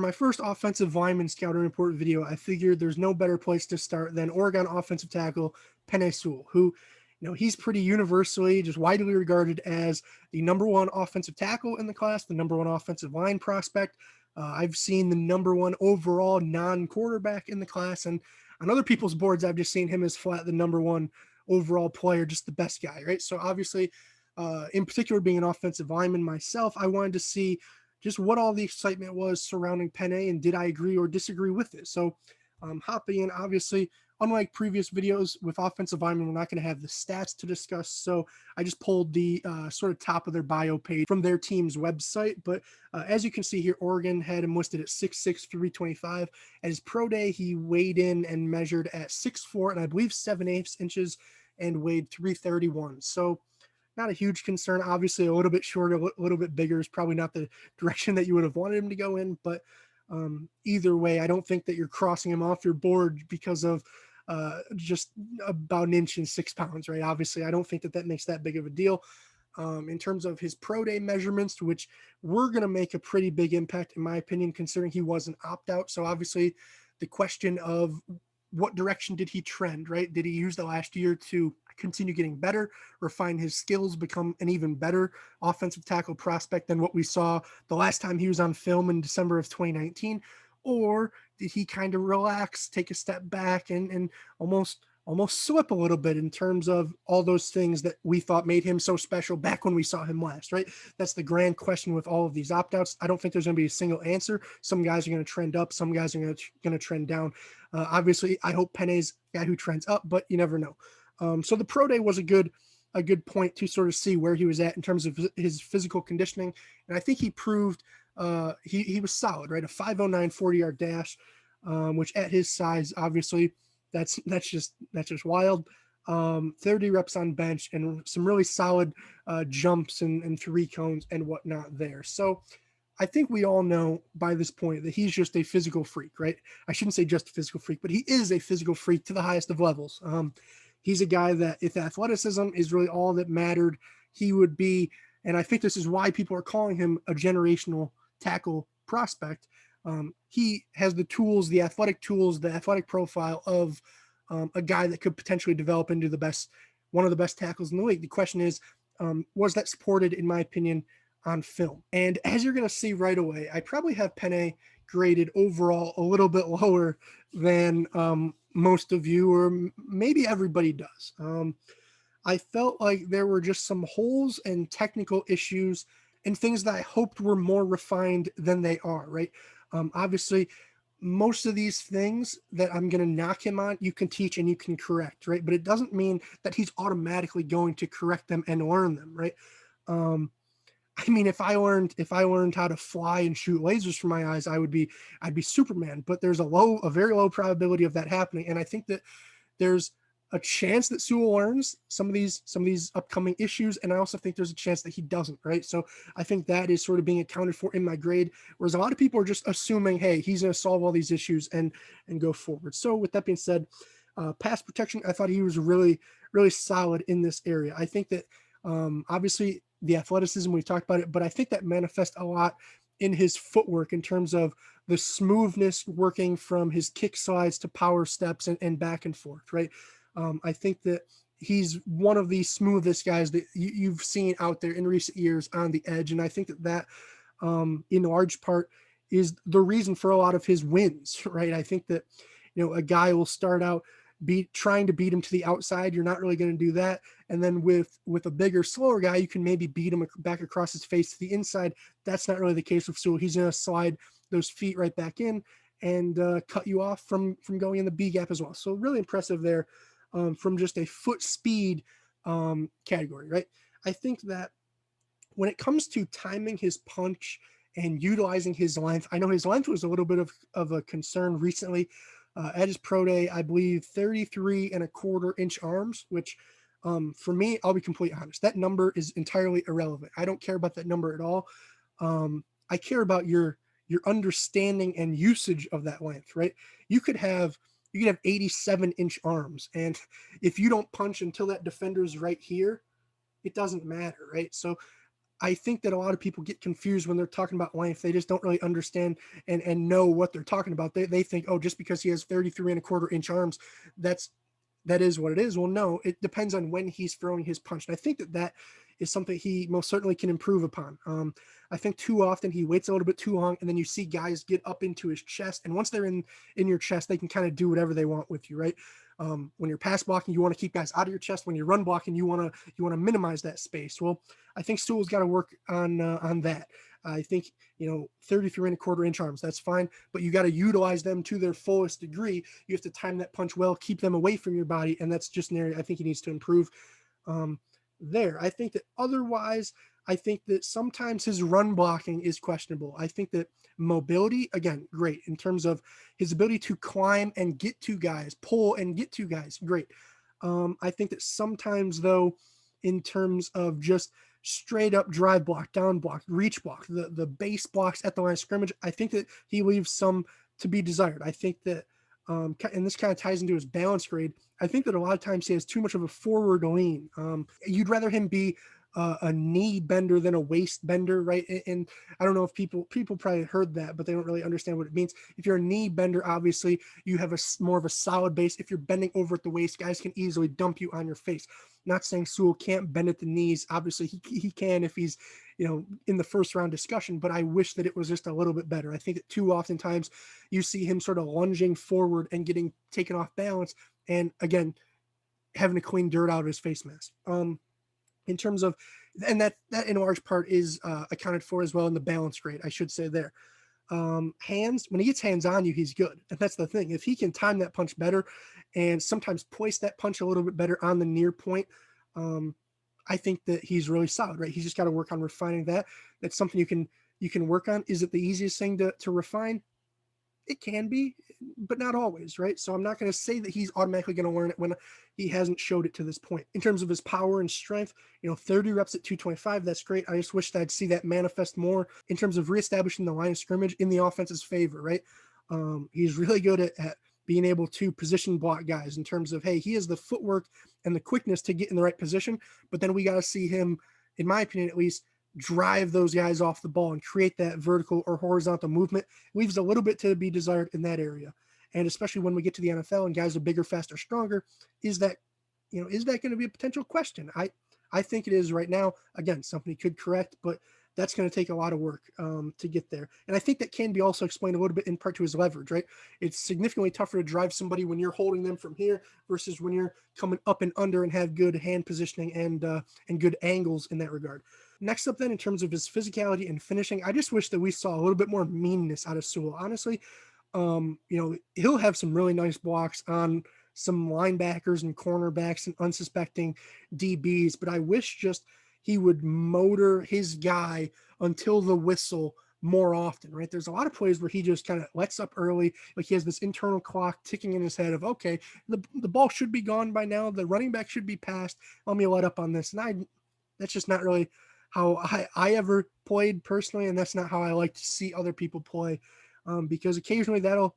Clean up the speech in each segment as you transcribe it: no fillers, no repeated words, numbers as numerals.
For my first offensive lineman scouting report video, I figured there's no better place to start than Oregon offensive tackle Penei Sewell, who, he's pretty universally, just widely regarded as the number one offensive tackle in the class, the number one offensive line prospect. I've seen the number one overall non-quarterback in the class, and on other people's boards, I've just seen him as flat the number one overall player, just the best guy, right? So obviously, in particular, being an offensive lineman myself, I wanted to see just what all the excitement was surrounding Penei and did I agree or disagree with it. So hopping in, obviously, unlike previous videos with offensive linemen, we're not going to have the stats to discuss. So I just pulled the sort of top of their bio page from their team's website. But as you can see here, Oregon had him listed at 6'6", 325. At his pro day, he weighed in and measured at 6'4", and I believe 7/8 inches and weighed 331. So not a huge concern. Obviously, a little bit shorter, a little bit bigger is probably not the direction that you would have wanted him to go in. But either way, I don't think that you're crossing him off your board because of just about an inch and 6 pounds, right? Obviously, I don't think that makes that big of a deal. In terms of his pro day measurements, which were going to make a pretty big impact, in my opinion, considering he was an opt out. So obviously, the question of what direction did he trend, right? Did he use the last year to continue getting better, refine his skills, become an even better offensive tackle prospect than what we saw the last time he was on film in December of 2019? Or did he kind of relax, take a step back, and almost slip a little bit in terms of all those things that we thought made him so special back when we saw him last, right? That's the grand question with all of these opt-outs. I don't think there's going to be a single answer. Some guys are going to trend up, some guys are going to trend down. Obviously, I hope Penei's a guy who trends up, but you never know. So the pro day was a good point to sort of see where he was at in terms of his physical conditioning, and I think he proved he was solid, right? A 5:09 40-yard dash, which at his size, obviously, that's just wild. 30 reps on bench and some really solid jumps and three cones and whatnot there. So I think we all know by this point that he's just a physical freak, right? I shouldn't say just a physical freak, but he is a physical freak to the highest of levels. He's a guy that if athleticism is really all that mattered, he would be, and I think this is why people are calling him a generational tackle prospect. He has the tools, the athletic profile of a guy that could potentially develop into one of the best tackles in the league. The question is, was that supported, in my opinion, on film? And as you're going to see right away, I probably have Penei graded overall a little bit lower than most of you, or maybe everybody does. I felt like there were just some holes and technical issues and things that I hoped were more refined than they are, right? Obviously, most of these things that I'm going to knock him on, you can teach and you can correct, right? But it doesn't mean that he's automatically going to correct them and learn them, right? I mean, if I learned how to fly and shoot lasers from my eyes, I'd be Superman. But there's a very low probability of that happening, and I think that there's a chance that Sewell learns some of these upcoming issues, and I also think there's a chance that he doesn't, right? So I think that is sort of being accounted for in my grade, whereas a lot of people are just assuming, hey, he's going to solve all these issues and go forward. So with that being said, pass protection, I thought he was really, really solid in this area. I think that obviously the athleticism, we've talked about it, but I think that manifests a lot in his footwork in terms of the smoothness working from his kick slides to power steps and back and forth, right? I think that he's one of the smoothest guys that you've seen out there in recent years on the edge. And I think that in large part is the reason for a lot of his wins, right? I think that, a guy will start out trying to beat him to the outside. You're not really going to do that. And then with a bigger, slower guy, you can maybe beat him back across his face to the inside. That's not really the case with Sewell. He's going to slide those feet right back in and cut you off from going in the B gap as well. So really impressive there. From just a foot speed category, right? I think that when it comes to timing his punch and utilizing his length, I know his length was a little bit of a concern recently. At his pro day, I believe 33.25-inch arms, which for me, I'll be completely honest, that number is entirely irrelevant. I don't care about that number at all. I care about your understanding and usage of that length, right? You could have 87-inch arms, and if you don't punch until that defender's right here, it doesn't matter, right? So I think that a lot of people get confused when they're talking about length. They just don't really understand and know what they're talking about. They think, oh, just because he has 33 and a quarter inch arms, that is what it is. Well, no, it depends on when he's throwing his punch. And I think that that is something he most certainly can improve upon. I think too often he waits a little bit too long, and then you see guys get up into his chest, and once they're in your chest, they can kind of do whatever they want with you, right? When you're pass blocking, you want to keep guys out of your chest. When you're run blocking, you want to minimize that space. Well, I think Sewell's got to work on that. I think 33 and a quarter inch arms, that's fine, but you got to utilize them to their fullest degree. You have to time that punch well, keep them away from your body, and that's just an area I think he needs to improve. There, I think that otherwise, I think that sometimes his run blocking is questionable. I think that mobility, again, great in terms of his ability to climb and get to guys, pull and get to guys, great. I think that sometimes, though, in terms of just straight up drive block, down block, reach block, the base blocks at the line of scrimmage, I think that he leaves some to be desired. I think that, and this kind of ties into his balance grade, I think that a lot of times he has too much of a forward lean. You'd rather him be a knee bender than a waist bender, right? And I don't know if people probably heard that, but they don't really understand what it means. If you're a knee bender, obviously you have more of a solid base. If you're bending over at the waist, guys can easily dump you on your face. Not saying Sewell can't bend at the knees. Obviously he can if he's in the first round discussion, but I wish that it was just a little bit better. I think that too oftentimes you see him sort of lunging forward and getting taken off balance, and again having to clean dirt out of his face mask. In terms of, and that in large part is accounted for as well in the balance grade, I should say there. Hands, when he gets hands on you, he's good. And that's the thing. If he can time that punch better and sometimes place that punch a little bit better on the near point, I think that he's really solid, right? He's just got to work on refining that. That's something you can work on. Is it the easiest thing to refine? It can be, but not always, right? So I'm not going to say that he's automatically going to learn it when he hasn't showed it to this point. In terms of his power and strength, 30 reps at 225, that's great. I just wish that I'd see that manifest more in terms of reestablishing the line of scrimmage in the offense's favor, right? He's really good at being able to position block guys in terms of, hey, he has the footwork and the quickness to get in the right position, but then we got to see him, in my opinion at least, drive those guys off the ball and create that vertical or horizontal movement. Leaves a little bit to be desired in that area. And especially when we get to the NFL and guys are bigger, faster, stronger, is that going to be a potential question? I think it is right now. Again, something he could correct, but that's going to take a lot of work to get there. And I think that can be also explained a little bit in part to his leverage, right? It's significantly tougher to drive somebody when you're holding them from here versus when you're coming up and under and have good hand positioning and good angles in that regard. Next up then, in terms of his physicality and finishing, I just wish that we saw a little bit more meanness out of Sewell. Honestly, he'll have some really nice blocks on some linebackers and cornerbacks and unsuspecting DBs, but I wish just he would motor his guy until the whistle more often, right? There's a lot of plays where he just kind of lets up early, like he has this internal clock ticking in his head of, okay, the ball should be gone by now, the running back should be passed, let me let up on this. And that's just not really how I ever played personally, and that's not how I like to see other people play, because occasionally that'll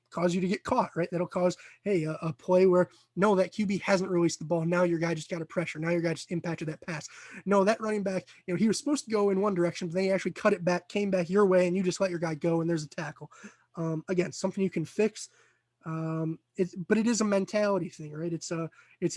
cause you to get caught, right? That'll cause, hey, a play where, no, that QB hasn't released the ball. Now your guy just got a pressure. Now your guy just impacted that pass. No, that running back, he was supposed to go in one direction, but then he actually cut it back, came back your way, and you just let your guy go, and there's a tackle. Again, something you can fix. But it is a mentality thing, right? It's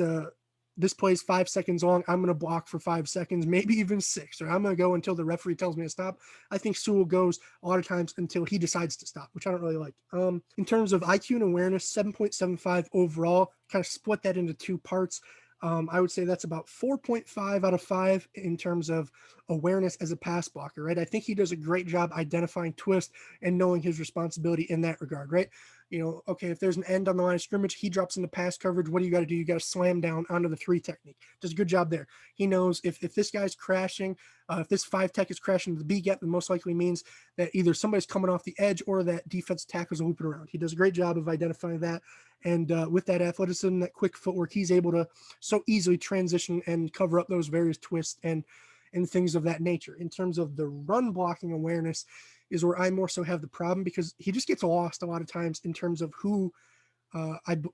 a this play's 5 seconds long. I'm going to block for 5 seconds, maybe even 6, or I'm going to go until the referee tells me to stop. I think Sewell goes a lot of times until he decides to stop, which I don't really like. In terms of IQ and awareness, 7.75 overall, kind of split that into 2 parts. I would say that's about 4.5 out of 5 in terms of awareness as a pass blocker, right? I think he does a great job identifying twist and knowing his responsibility in that regard, right? Okay, if there's an end on the line of scrimmage, he drops into pass coverage. What do you got to do? You got to slam down onto the 3 technique. Does a good job there. He knows if this guy's crashing, if this 5 tech is crashing to the B gap, then most likely means that either somebody's coming off the edge or that defense tackles are looping around. He does a great job of identifying that. And with that athleticism, that quick footwork, he's able to so easily transition and cover up those various twists and things of that nature. In terms of the run blocking awareness is where I more so have the problem, because he just gets lost a lot of times in terms of who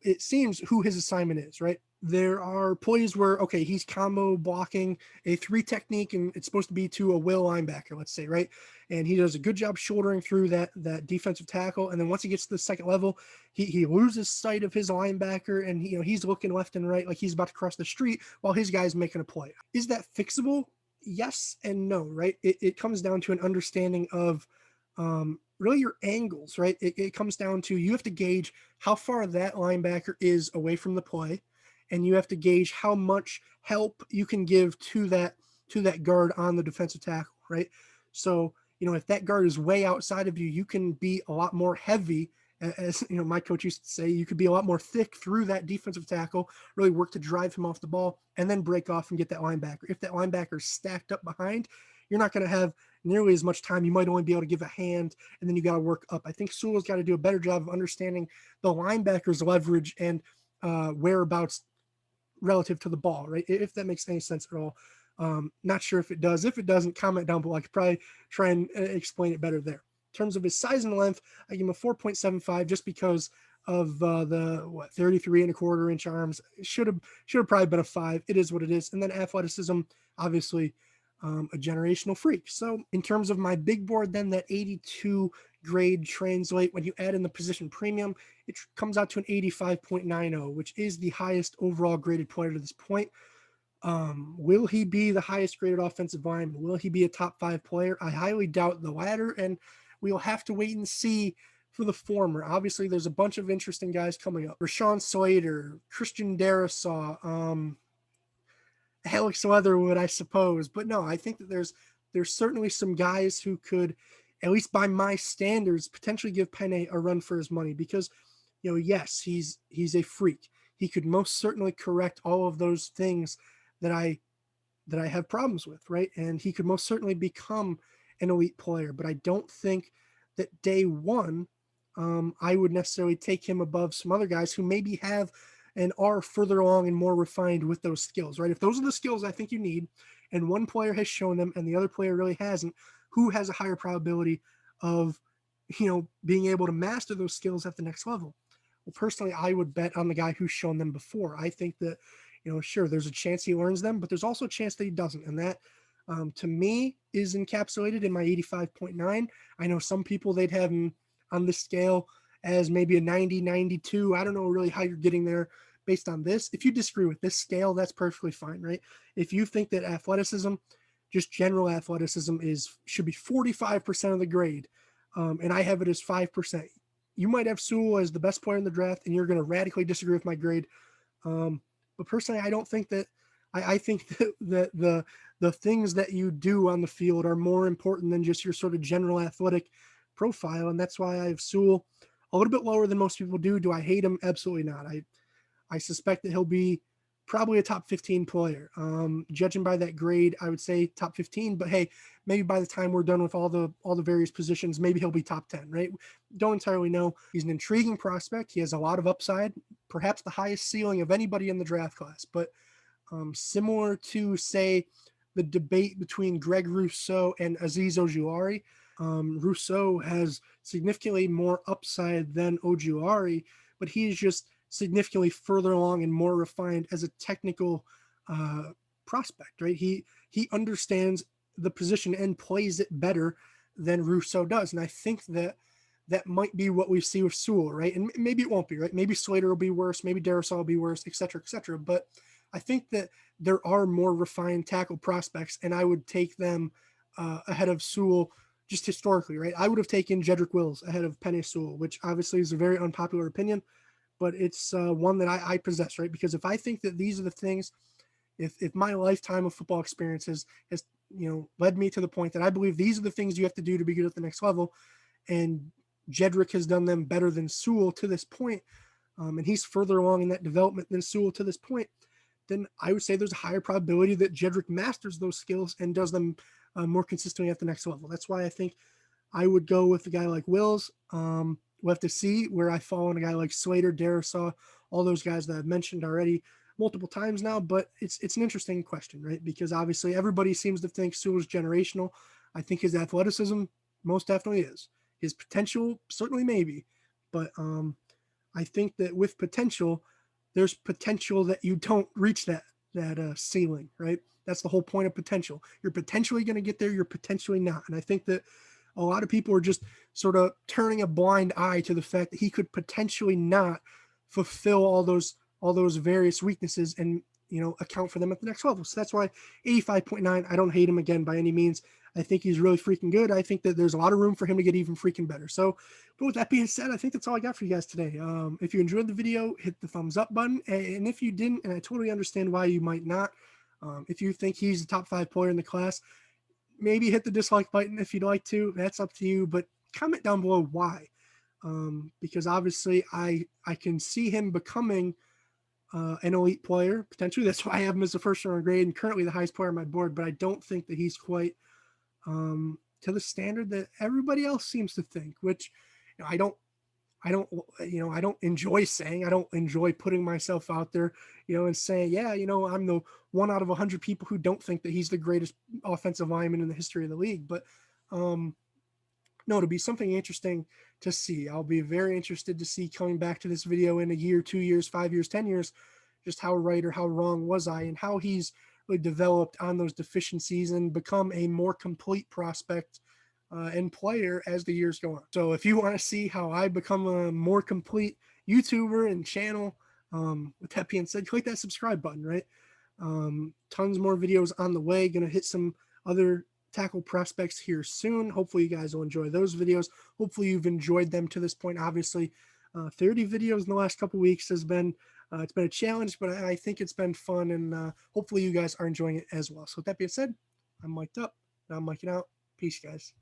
it seems who his assignment is, right? there are plays where, okay, he's combo blocking a three technique and it's supposed to be to a will linebacker, let's say, right? And he does a good job shouldering through that defensive tackle. And then once he gets to the second level, he loses sight of his linebacker and he's looking left and right like he's about to cross the street while his guy's making a play. Is that fixable? Yes and no, right? It comes down to an understanding of really your angles, right? It comes down to you have to gauge how far that linebacker is away from the play, and you have to gauge how much help you can give to that guard on the defensive tackle, right? So, if that guard is way outside of you, you can be a lot more heavy. As my coach used to say, you could be a lot more thick through that defensive tackle, really work to drive him off the ball, and then break off and get that linebacker. If that linebacker is stacked up behind, you're not going to have nearly as much time. You might only be able to give a hand, and then you got to work up. I think Sewell's got to do a better job of understanding the linebacker's leverage and whereabouts relative to the ball, right? If that makes any sense at all. Not sure if it does. If it doesn't, comment down below. I could probably try and explain it better there. In terms of his size and length, I give him a 4.75 just because of the 33.25 inch arms. It should have probably been a 5. It is what it is. And then athleticism, obviously, a generational freak. So in terms of my big board, then that 82 grade translate, when you add in the position premium, it comes out to an 85.90, which is the highest overall graded player to this point. Will he be the highest graded offensive lineman? Will he be a top 5 player? I highly doubt the latter, and we'll have to wait and see for the former. Obviously, there's a bunch of interesting guys coming up. Rashawn Slater, Christian Darrisaw, Alex Leatherwood, I suppose. But no, I think that there's certainly some guys who could, at least by my standards, potentially give Penei a run for his money because, yes, he's a freak. He could most certainly correct all of those things that I have problems with, right? And he could most certainly become an elite player. But I don't think that day one, I would necessarily take him above some other guys who maybe have and are further along and more refined with those skills, right? If those are the skills I think you need, and one player has shown them and the other player really hasn't, who has a higher probability of, being able to master those skills at the next level? Well, personally, I would bet on the guy who's shown them before. I think that, sure, there's a chance he learns them, but there's also a chance that he doesn't. And that, to me, is encapsulated in my 85.9. I know some people, they'd have him on this scale as maybe a 90, 92. I don't know really how you're getting there based on this. If you disagree with this scale, that's perfectly fine, right? If you think that athleticism, just general athleticism, should be 45% of the grade, and I have it as 5%, you might have Sewell as the best player in the draft, and you're going to radically disagree with my grade. But personally, I don't think that. I think that the things that you do on the field are more important than just your sort of general athletic profile, and that's why I have Sewell a little bit lower than most people do. Do I hate him? Absolutely not. I suspect that he'll be probably a top 15 player. Judging by that grade, I would say top 15. But hey, maybe by the time we're done with all the various positions, maybe he'll be top 10. Right? Don't entirely know. He's an intriguing prospect. He has a lot of upside, perhaps the highest ceiling of anybody in the draft class. But similar to, say, the debate between Greg Rousseau and Azeez Ojulari, Rousseau has significantly more upside than Ojulari, but he is just significantly further along and more refined as a technical prospect, right? He understands the position and plays it better than Rousseau does. And I think that might be what we see with Sewell, right? And maybe it won't be, right? Maybe Slater will be worse, maybe Darrisaw will be worse, et cetera, et cetera. But I think that there are more refined tackle prospects, and I would take them ahead of Sewell just historically, right? I would have taken Jedrick Wills ahead of Penei Sewell, which obviously is a very unpopular opinion, but it's one that I possess, right? Because if I think that these are the things, if my lifetime of football experience has led me to the point that I believe these are the things you have to do to be good at the next level, and Jedrick has done them better than Sewell to this point, and he's further along in that development than Sewell to this point, then I would say there's a higher probability that Jedrick masters those skills and does them more consistently at the next level. That's why I think I would go with a guy like Wills. We'll have to see where I fall on a guy like Slater, Darrisaw, all those guys that I've mentioned already multiple times now. But it's an interesting question, right? Because obviously everybody seems to think Sewell's generational. I think his athleticism most definitely is. His potential, certainly maybe. But I think that with potential, there's potential that you don't reach that ceiling, right? That's the whole point of potential. You're potentially going to get there. You're potentially not. And I think that a lot of people are just sort of turning a blind eye to the fact that he could potentially not fulfill all those various weaknesses and, you know, account for them at the next level. So that's why 85.9, I don't hate him again by any means. I think he's really freaking good. I think that there's a lot of room for him to get even freaking better. So, but with that being said, I think that's all I got for you guys today. If you enjoyed the video, hit the thumbs up button. And if you didn't, and I totally understand why you might not, if you think he's the top 5 player in the class, maybe hit the dislike button if you'd like to. That's up to you. But comment down below why. Because obviously I can see him becoming an elite player potentially. That's why I have him as the first round grade and currently the highest player on my board. But I don't think that he's quite to the standard that everybody else seems to think. Which, you know, I don't enjoy saying. I don't enjoy putting myself out there, you know, and saying, yeah, you know, I'm the one out of 100 people who don't think that he's the greatest offensive lineman in the history of the league. But no, it'll be something interesting to see. I'll be very interested to see coming back to this video in a year, 2 years, 5 years, 10 years, just how right or how wrong was I, and how he's really developed on those deficiencies and become a more complete prospect and player as the years go on. So if you want to see how I become a more complete YouTuber and channel, with that being said, click that subscribe button, right? Tons more videos on the way. Gonna hit some other tackle prospects here soon. Hopefully you guys will enjoy those videos. Hopefully you've enjoyed them to this point. Obviously, 30 videos in the last couple weeks has been it's been a challenge, but I think it's been fun, and hopefully you guys are enjoying it as well. So with that being said, I'm mic'd up. Now I'm mic'ing out. Peace, guys.